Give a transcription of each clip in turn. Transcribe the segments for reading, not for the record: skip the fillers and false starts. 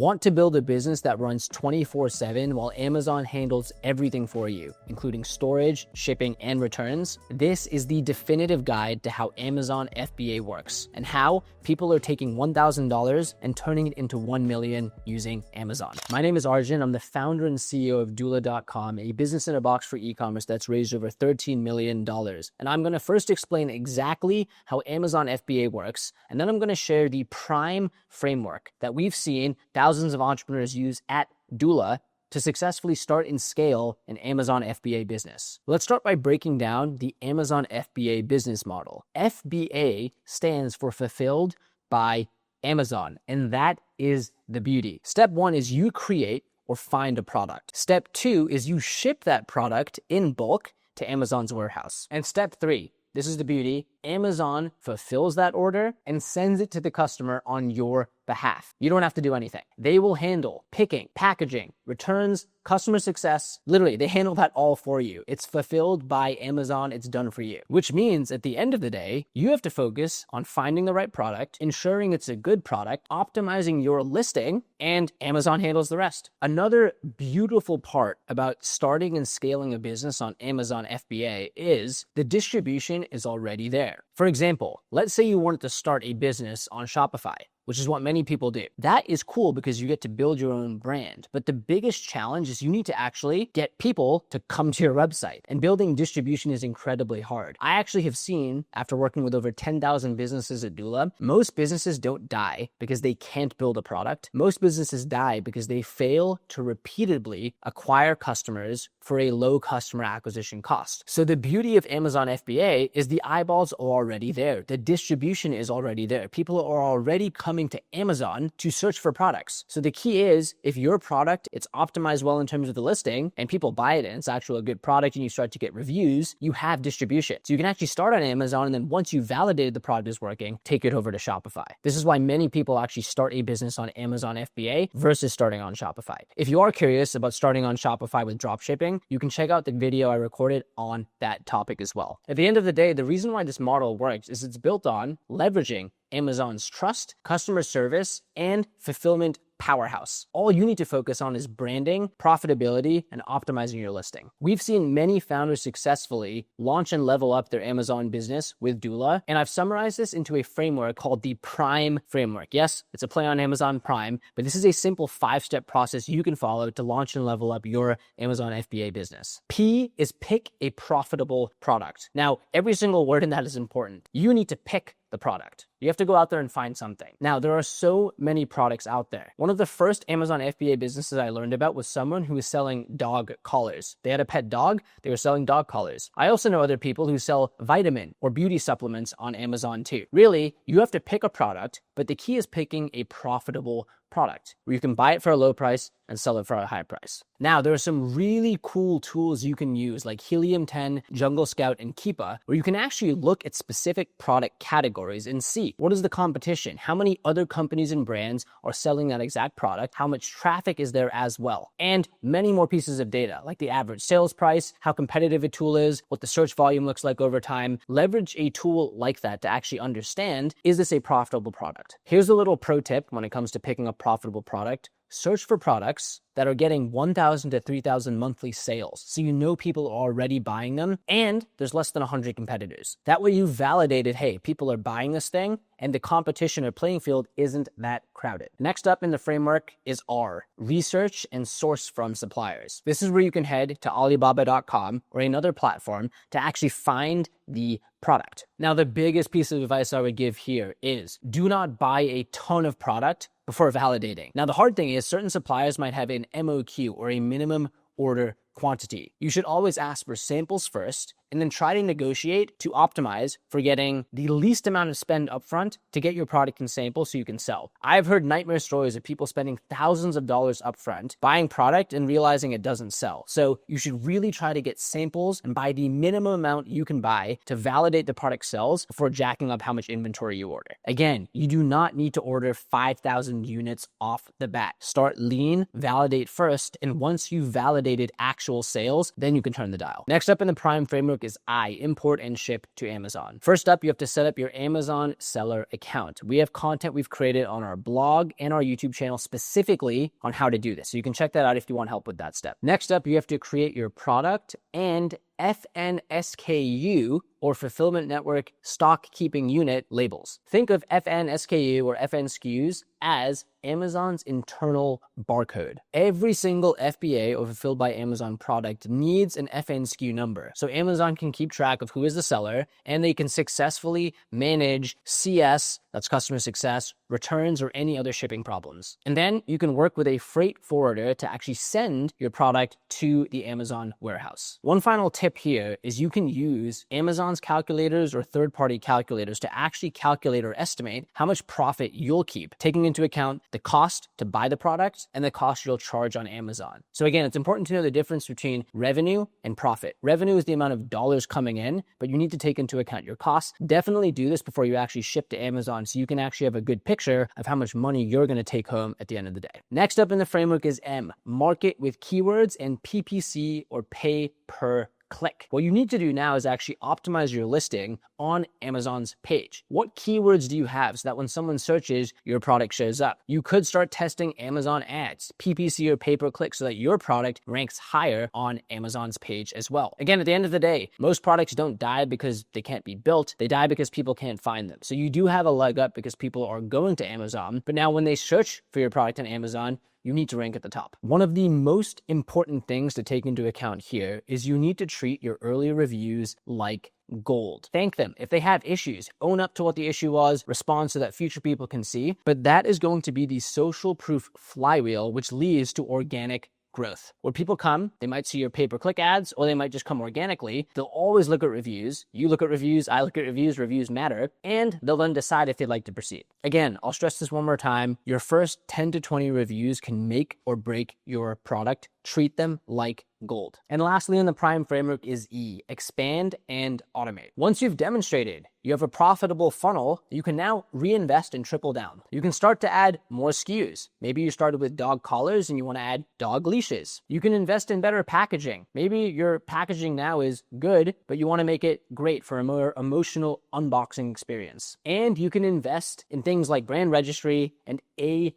Want to build a business that runs 24/7 while Amazon handles everything for you, including storage, shipping, and returns? This is the definitive guide to how Amazon FBA works and how people are taking $1,000 and turning it into $1 million using Amazon. My name is Arjun. I'm the founder and CEO of doola.com, a business in a box for e-commerce that's raised over $13 million. And I'm going to first explain exactly how Amazon FBA works, and then I'm going to share the prime framework that we've seen thousands of entrepreneurs use at Doola to successfully start and scale an Amazon FBA business. Let's start by breaking down the Amazon FBA business model. FBA stands for Fulfilled by Amazon, and that is the beauty. Step one is you create or find a product. Step two is you ship that product in bulk to Amazon's warehouse. And step three, this is the beauty, Amazon fulfills that order and sends it to the customer on your behalf. You don't have to do anything. They will handle picking, packaging, returns, customer success. Literally, they handle that all for you. It's fulfilled by Amazon. It's done for you, which means at the end of the day, you have to focus on finding the right product, ensuring it's a good product, optimizing your listing, and Amazon handles the rest. Another beautiful part about starting and scaling a business on Amazon FBA is the distribution is already there. For example, let's say you wanted to start a business on Shopify, which is what many people do. That is cool because you get to build your own brand. But the biggest challenge is you need to actually get people to come to your website. And building distribution is incredibly hard. I actually have seen, after working with over 10,000 businesses at Doola, most businesses don't die because they can't build a product. Most businesses die because they fail to repeatedly acquire customers for a low customer acquisition cost. So the beauty of Amazon FBA is the eyeballs are already there. The distribution is already there. People are already coming to Amazon to search for products. So the key is if your product, it's optimized well in terms of the listing and people buy it and it's actually a good product and you start to get reviews, you have distribution. So you can actually start on Amazon and then once you validated the product is working, take it over to Shopify. This is why many people actually start a business on Amazon FBA versus starting on Shopify. If you are curious about starting on Shopify with dropshipping, you can check out the video I recorded on that topic as well. At the end of the day, the reason why this model works is it's built on leveraging Amazon's trust, customer service, and fulfillment powerhouse. All you need to focus on is branding, profitability, and optimizing your listing. We've seen many founders successfully launch and level up their Amazon business with Doola, and I've summarized this into a framework called the Prime framework. Yes, it's a play on Amazon Prime, but this is a simple 5-step process you can follow to launch and level up your Amazon FBA business. P is pick a profitable product. Now, every single word in that is important. You need to pick the product. You have to go out there and find something. Now, there are so many products out there. One of the first Amazon FBA businesses I learned about was someone who was selling dog collars. They had a pet dog, they were selling dog collars. I also know other people who sell vitamin or beauty supplements on Amazon too. Really, you have to pick a product, but the key is picking a profitable product where you can buy it for a low price and sell it for a high price. Now, there are some really cool tools you can use like Helium 10, Jungle Scout, and Keepa, where you can actually look at specific product categories and see what is the competition, how many other companies and brands are selling that exact product, how much traffic is there as well, and many more pieces of data like the average sales price, how competitive a tool is, what the search volume looks like over time. Leverage a tool like that to actually understand, is this a profitable product? Here's a little pro tip when it comes to picking a profitable product. Search for products that are getting 1,000 to 3,000 monthly sales. So you know people are already buying them and there's less than 100 competitors. That way you validated, hey, people are buying this thing and the competition or playing field isn't that crowded. Next up in the framework is R, research and source from suppliers. This is where you can head to Alibaba.com or another platform to actually find the product. Now, the biggest piece of advice I would give here is do not buy a ton of product before validating. Now, the hard thing is certain suppliers might have an MOQ or a minimum order quantity. You should always ask for samples first and then try to negotiate to optimize for getting the least amount of spend upfront to get your product in sample so you can sell. I've heard nightmare stories of people spending thousands of dollars upfront buying product and realizing it doesn't sell. So you should really try to get samples and buy the minimum amount you can buy to validate the product sells before jacking up how much inventory you order. Again, you do not need to order 5,000 units off the bat. Start lean, validate first, and once you've validated actual actual sales, then you can turn the dial. Next up in the Prime framework is import and ship to Amazon. First up, you have to set up your Amazon seller account. We have content we've created on our blog and our YouTube channel specifically on how to do this. So you can check that out if you want help with that step. Next up, you have to create your product and FNSKU or Fulfillment Network Stock Keeping Unit labels. Think of FNSKU or FNSKUs as Amazon's internal barcode. Every single FBA or Fulfilled by Amazon product needs an FNSKU number, so Amazon can keep track of who is the seller and they can successfully manage CS, that's customer success, returns, or any other shipping problems. And then you can work with a freight forwarder to actually send your product to the Amazon warehouse. One final tip here is you can use Amazon's calculators or third-party calculators to actually calculate or estimate how much profit you'll keep, taking into account the cost to buy the product and the cost you'll charge on Amazon. So again, it's important to know the difference between revenue and profit. Revenue is the amount of dollars coming in, but you need to take into account your costs. Definitely do this before you actually ship to Amazon so you can actually have a good picture of how much money you're going to take home at the end of the day. Next up in the framework is market with keywords and PPC or pay per click. What you need to do now is actually optimize your listing on Amazon's page. What keywords do you have so that when someone searches, your product shows up? You could start testing Amazon ads, PPC or pay per click, so that your product ranks higher on Amazon's page as well. Again, at the end of the day, most products don't die because they can't be built. They die because people can't find them. So you do have a leg up because people are going to Amazon, but now when they search for your product on Amazon, you need to rank at the top. One of the most important things to take into account here is you need to treat your early reviews like gold. Thank them. If they have issues, own up to what the issue was, respond so that future people can see. But that is going to be the social proof flywheel, which leads to organic growth. Where people come, they might see your pay-per-click ads, or they might just come organically. They'll always look at reviews. You look at reviews, I look at reviews, reviews matter, and they'll then decide if they'd like to proceed. Again, I'll stress this one more time. Your first 10 to 20 reviews can make or break your product. Treat them like gold. And lastly, in the Prime framework is expand and automate. Once you've demonstrated you have a profitable funnel, you can now reinvest and triple down. You can start to add more SKUs. Maybe you started with dog collars and you want to add dog leashes. You can invest in better packaging. Maybe your packaging now is good, but you want to make it great for a more emotional unboxing experience. And you can invest in things like brand registry and A+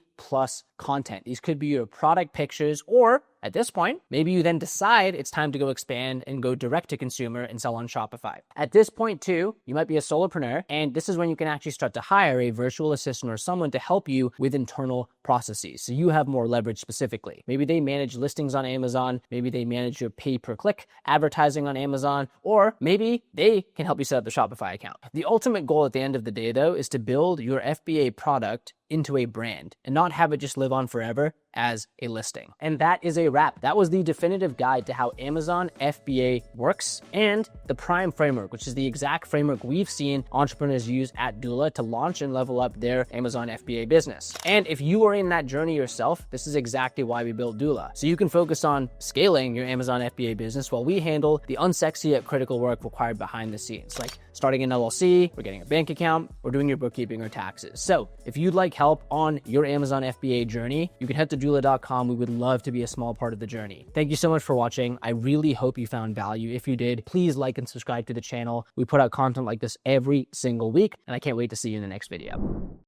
content. These could be your product pictures, or at this point, maybe you then decide it's time to go expand and go direct to consumer and sell on Shopify. At this point too, you might be a solopreneur, and this is when you can actually start to hire a virtual assistant or someone to help you with internal processes. So you have more leverage specifically. Maybe they manage listings on Amazon, maybe they manage your pay-per-click advertising on Amazon, or maybe they can help you set up the Shopify account. The ultimate goal at the end of the day though is to build your FBA product into a brand and not have it just live on forever as a listing. And that is a wrap. That was the definitive guide to how Amazon FBA works and the Prime framework, which is the exact framework we've seen entrepreneurs use at Doola to launch and level up their Amazon FBA business. And if you are in that journey yourself, this is exactly why we built Doola. So you can focus on scaling your Amazon FBA business while we handle the unsexy yet critical work required behind the scenes, like starting an LLC, or getting a bank account, or doing your bookkeeping or taxes. So if you'd like help on your Amazon FBA journey, you can head to doola.com. We would love to be a small part of the journey. Thank you so much for watching. I really hope you found value. If you did, please like and subscribe to the channel. We put out content like this every single week, and I can't wait to see you in the next video.